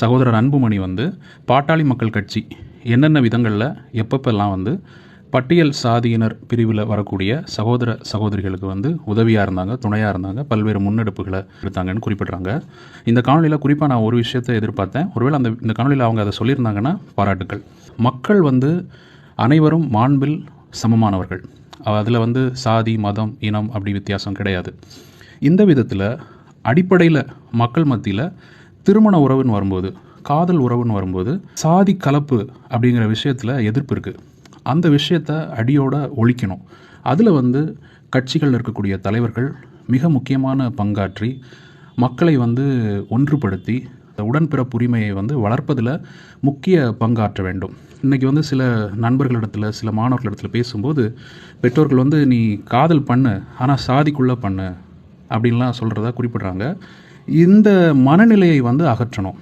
சகோதரர் அன்புமணி வந்து பாட்டாளி மக்கள் கட்சி என்னென்ன விதங்களில் எப்பப்பெல்லாம் வந்து பட்டியல் சாதியினர் பிரிவில் வரக்கூடிய சகோதர சகோதரிகளுக்கு வந்து உதவியாக இருந்தாங்க, துணையாக இருந்தாங்க, பல்வேறு முன்னெடுப்புகளை எடுத்தாங்கன்னு குறிப்பிட்றாங்க. இந்த காணொலியில் குறிப்பாக நான் ஒரு விஷயத்தை எதிர்பார்த்தேன். ஒருவேளை இந்த காணொலியில் அவங்க அதை சொல்லியிருந்தாங்கன்னா பாராட்டுக்கள். மக்கள் வந்து அனைவரும் மாண்பில் சமமானவர்கள். அதில் வந்து சாதி, மதம், இனம் அப்படி வித்தியாசம் கிடையாது. இந்த விதத்தில் அடிப்படையில் மக்கள் மத்தியில் திருமண உறவுன்னு வரும்போது, காதல் உறவுன்னு வரும்போது சாதி கலப்பு அப்படிங்கிற விஷயத்தில் எதிர்ப்பு இருக்குது. அந்த விஷயத்தை அடியோடு ஒழிக்கணும். அதில் வந்து கட்சிகளில் இருக்கக்கூடிய தலைவர்கள் மிக முக்கியமான பங்காற்றி மக்களை வந்து ஒன்றுபடுத்தி உடன்பிறப்பு உரிமையை வந்து வளர்ப்பதில் முக்கிய பங்காற்ற வேண்டும். இன்றைக்கி வந்து சில நண்பர்களிடத்தில், சில மாணவர்களிடத்தில் பேசும்போது பெற்றோர்கள் வந்து நீ காதல் பண்ணு, ஆனால் சாதிக்குள்ளே பண்ணு அப்படின்லாம் சொல்கிறதா குறிப்பிட்றாங்க. இந்த மனநிலையை வந்து அகற்றணும்.